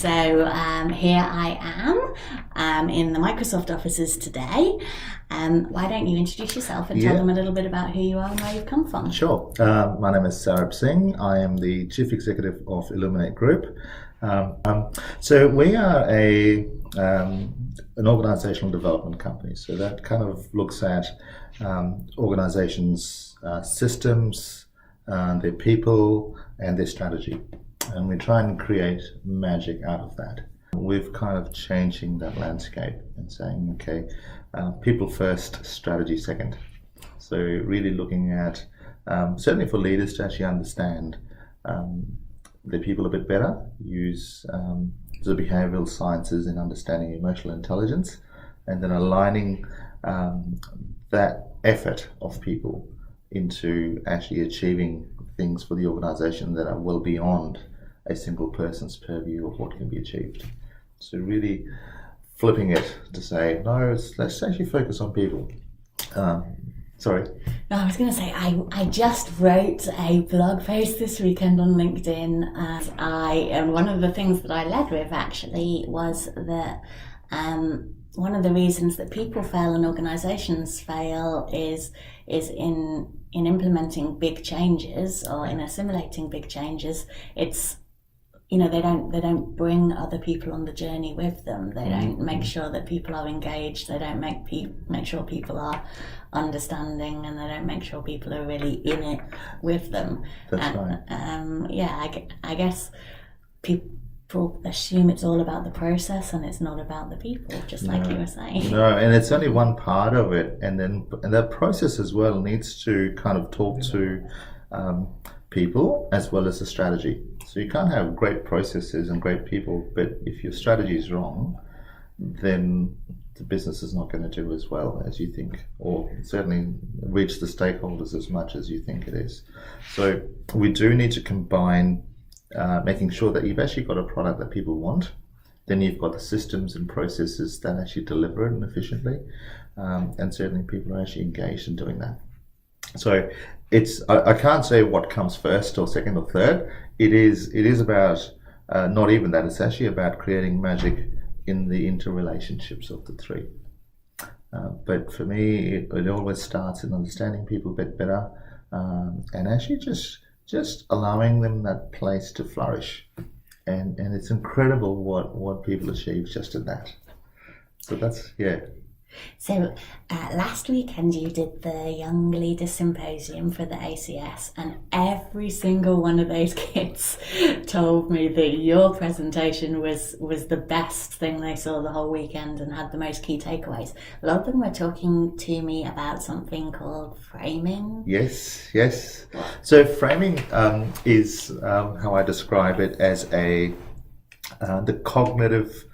So here I am in the Microsoft offices today. Why don't you introduce yourself and tell them a little bit about who you are and where you've come from? Sure. My name is Sarab Singh. I am the Chief Executive of Illuminate Group. So we are an organizational development company. So that kind of looks at organizations' systems, their people, and their strategy. And we try and create magic out of that. We've kind of changing that landscape and saying, okay, people first, strategy second. So really looking at, certainly for leaders to actually understand the people a bit better, use the behavioral sciences in understanding emotional intelligence, and then aligning that effort of people into actually achieving things for the organization that are well beyond a single person's purview of what can be achieved. So really flipping it to say, no, let's actually focus on people. Sorry. No, I was going to say, I just wrote a blog post this weekend on LinkedIn, and one of the things that I led with actually was that one of the reasons that people fail and organizations fail is in implementing big changes or in assimilating big changes. It's, they don't bring other people on the journey with them. They don't make sure that people are engaged. They don't make sure people are understanding, and they don't make sure people are really in it with them. That's right. I guess people assume it's all about the process and it's not about the people, just like you were saying. No, and it's only one part of it, and that process as well needs to kind of talk to people as well as the strategy. So you can't have great processes and great people, but if your strategy is wrong, then the business is not going to do as well as you think, or certainly reach the stakeholders as much as you think it is. So we do need to combine making sure that you've actually got a product that people want, then you've got the systems and processes that actually deliver it efficiently, and certainly people are actually engaged in doing that. So I can't say what comes first or second or third. It is about not even that. It's actually about creating magic in the interrelationships of the three. But for me, it always starts in understanding people a bit better, and actually just allowing them that place to flourish. And it's incredible what people achieve just in that. So that's, yeah. So last weekend you did the Young Leaders Symposium for the ACS, and every single one of those kids told me that your presentation was the best thing they saw the whole weekend and had the most key takeaways. A lot of them were talking to me about something called framing. Yes. So framing is how I describe it as the cognitive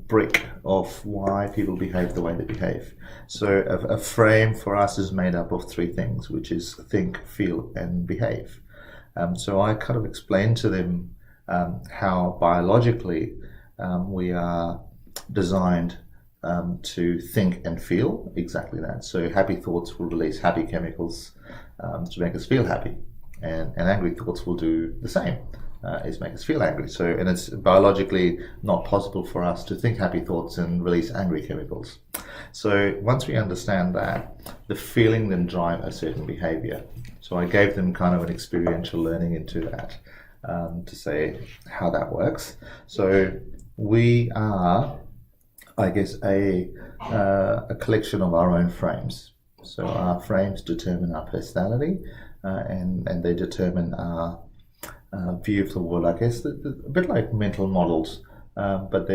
brick of why people behave the way they behave. So a frame for us is made up of three things, which is think, feel, and behave. So I kind of explained to them how biologically we are designed to think and feel exactly that. So happy thoughts will release happy chemicals to make us feel happy, and angry thoughts will do the same. Is make us feel angry. So, and it's biologically not possible for us to think happy thoughts and release angry chemicals. So once we understand that, the feeling then drive a certain behavior. So I gave them kind of an experiential learning into that to say how that works. So we are, I guess, a collection of our own frames. So our frames determine our personality, and they determine our view of the world, I guess, a bit like mental models, but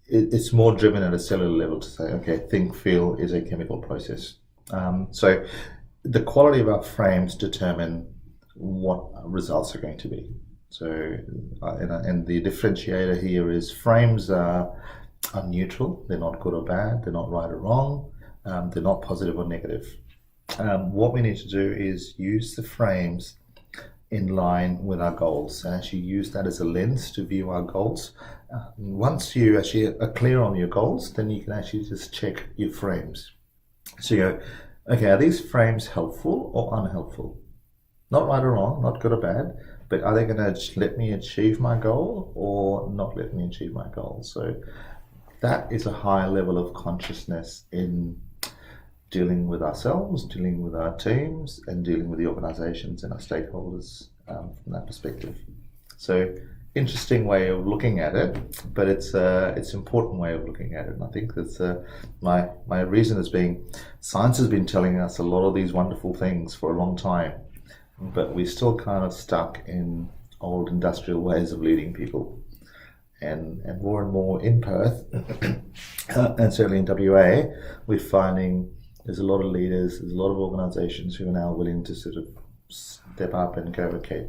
it's more driven at a cellular level to say, okay, think, feel is a chemical process. So the quality of our frames determine what results are going to be. So, and the differentiator here is frames are neutral. They're not good or bad. They're not right or wrong. They're not positive or negative. What we need to do is use the frames in line with our goals, and actually use that as a lens to view our goals. Once you actually are clear on your goals, then you can actually just check your frames. So you go, okay, are these frames helpful or unhelpful? Not right or wrong, not good or bad, but are they going to let me achieve my goal or not let me achieve my goal? So that is a higher level of consciousness in dealing with ourselves, dealing with our teams, and dealing with the organizations and our stakeholders from that perspective. So interesting way of looking at it, but it's an important way of looking at it. And I think that's my reason as being science has been telling us a lot of these wonderful things for a long time, but we're still kind of stuck in old industrial ways of leading people. And more in Perth, and certainly in WA, we're finding there's a lot of leaders, there's a lot of organisations who are now willing to sort of step up and go, okay,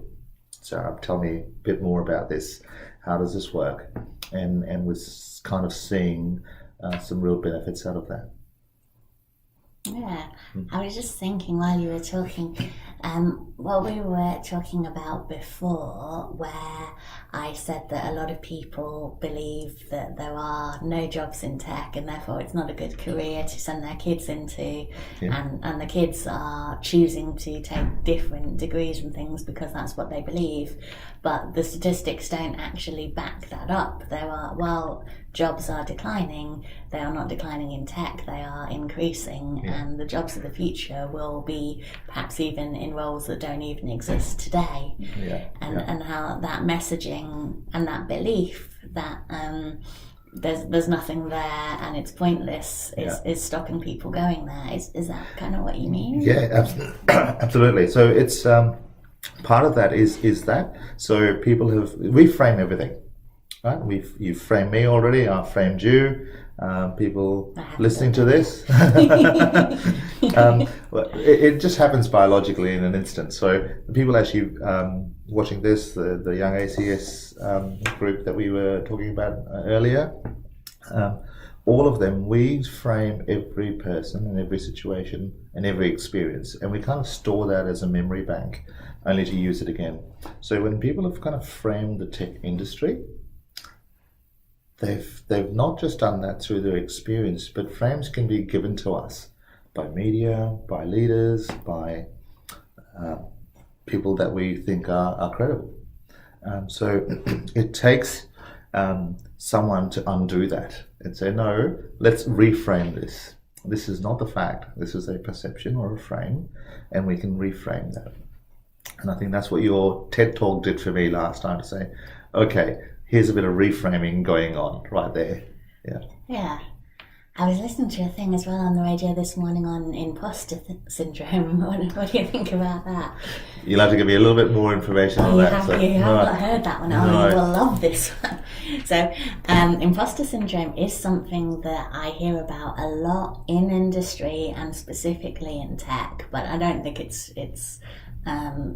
Sarab, tell me a bit more about this. How does this work? And we're kind of seeing some real benefits out of that. Yeah, I was just thinking while you were talking, what we were talking about before, where I said that a lot of people believe that there are no jobs in tech and therefore it's not a good career to send their kids into, and the kids are choosing to take different degrees and things because that's what they believe, but the statistics don't actually back that up. While jobs are declining, they are not declining in tech, they are increasing, and the jobs of the future will be perhaps even in roles that don't even exist today. And how that messaging and that belief that there's nothing there and it's pointless is stopping people going there. Is that kind of what you mean? Yeah, absolutely. So it's part of that is that. So people we frame everything. Right, you've framed me already. I've framed you. People listening to this, it just happens biologically in an instant. So the people actually watching this, the young ACS group that we were talking about earlier, all of them, we frame every person and every situation and every experience, and we kind of store that as a memory bank, only to use it again. So when people have kind of framed the tech industry, They've not just done that through their experience, but frames can be given to us by media, by leaders, by people that we think are credible. So it takes someone to undo that and say, no, let's reframe this. This is not the fact. This is a perception or a frame, and we can reframe that. And I think that's what your TED Talk did for me last time, to say, okay, here's a bit of reframing going on right there. Yeah. I was listening to a thing as well on the radio this morning on imposter syndrome. What do you think about that? You'll have to give me a little bit more information on that. You have not heard that one. Oh, you will love this one. So, imposter syndrome is something that I hear about a lot in industry and specifically in tech, but I don't think it's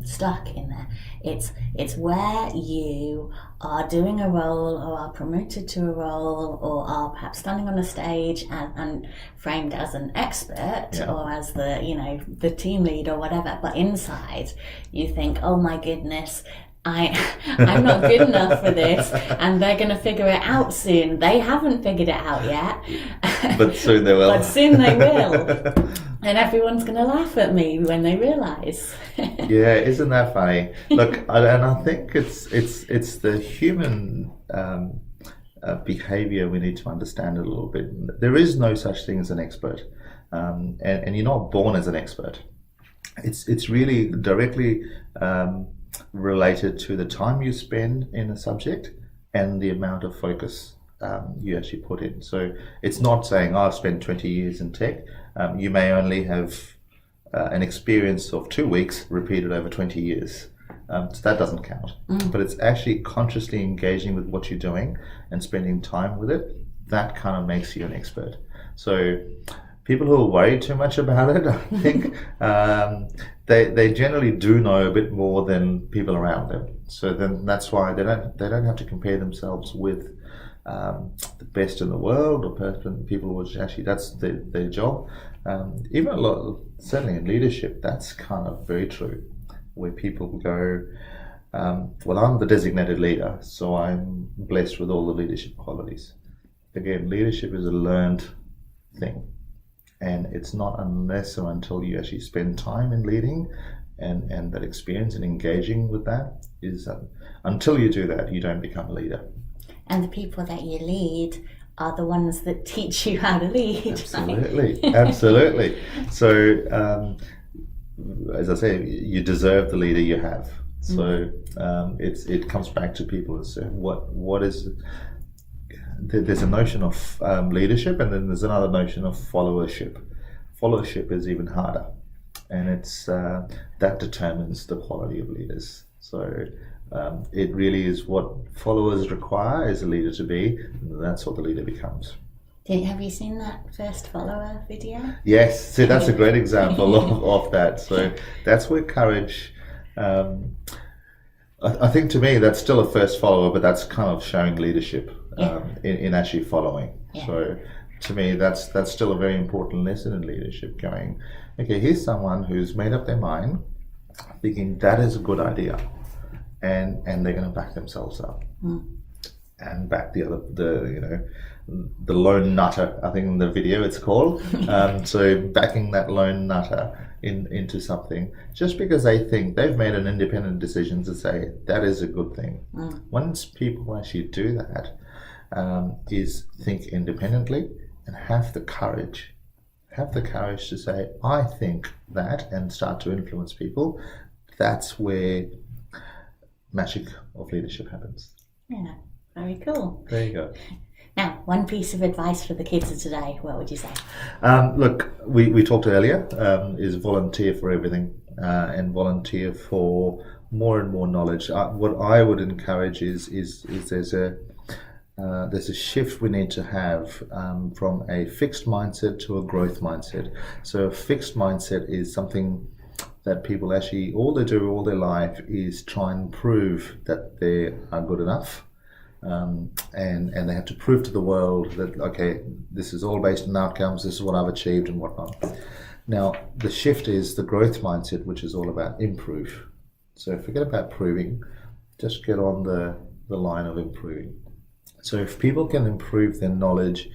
stuck in there. It's where you are doing a role or are promoted to a role or are perhaps standing on a stage and framed as an expert or as the team lead or whatever, but inside you think, oh my goodness, I'm not good enough for this, and they're going to figure it out soon. They haven't figured it out yet. But soon they will. And everyone's going to laugh at me when they realise. Yeah, isn't that funny? Look, and I think it's the human behaviour we need to understand a little bit. There is no such thing as an expert, and you're not born as an expert. It's really directly related to the time you spend in a subject and the amount of focus you actually put in. So it's not saying, I've spent 20 years in tech. You may only have an experience of 2 weeks repeated over 20 years. So that doesn't count. But it's actually consciously engaging with what you're doing and spending time with it. That kind of makes you an expert. So people who are worried too much about it, I think they generally do know a bit more than people around them. So then that's why they don't have to compare themselves with the best in the world or people which actually that's their job. Even certainly in leadership, that's kind of very true, where people go, well, I'm the designated leader, so I'm blessed with all the leadership qualities. Again, leadership is a learned thing. And it's not unless or until you actually spend time in leading and that experience and engaging with that is until you do that, you don't become a leader. And the people that you lead are the ones that teach you how to lead. Absolutely, absolutely. So, as I say, you deserve the leader you have. So it comes back to people as what is. There's a notion of leadership, and then there's another notion of followership. Followership is even harder, and it's that determines the quality of leaders. So it really is what followers require as a leader to be, and that's what the leader becomes. Have you seen that first follower video? Yes, see, that's a great example of that. So that's where courage. I think to me that's still a first follower, but that's kind of showing leadership in actually following. Yeah. So to me, that's still a very important lesson in leadership. Going, okay, here's someone who's made up their mind, thinking that is a good idea, and they're going to back themselves up and back the lone nutter. I think in the video it's called. So backing that lone nutter into something just because they think they've made an independent decision to say that is a good thing. Once people actually do that, is think independently and have the courage to say I think that and start to influence people. That's where magic of leadership happens. Yeah, very cool. There you go. Now, one piece of advice for the kids of today, what would you say? Look, we talked earlier, is volunteer for everything and volunteer for more and more knowledge. What I would encourage is there's a shift we need to have from a fixed mindset to a growth mindset. So a fixed mindset is something that people actually, all they do all their life is try and prove that they are good enough. And they have to prove to the world that, okay, this is all based on outcomes, this is what I've achieved and whatnot. Now, the shift is the growth mindset, which is all about improve. So forget about proving, just get on the line of improving. So if people can improve their knowledge,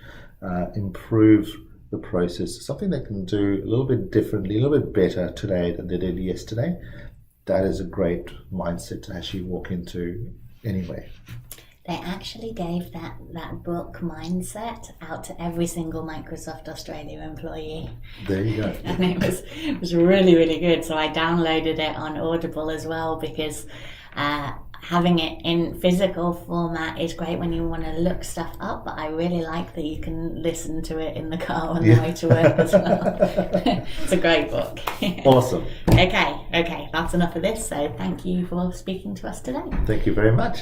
improve the process, something they can do a little bit differently, a little bit better today than they did yesterday, that is a great mindset to actually walk into anyway. They actually gave that book Mindset out to every single Microsoft Australia employee. There you go. And it was really, really good. So I downloaded it on Audible as well because having it in physical format is great when you want to look stuff up, but I really like that you can listen to it in the car on the way to work as well. It's a great book. Awesome. Okay, that's enough of this. So thank you for speaking to us today. Thank you very much.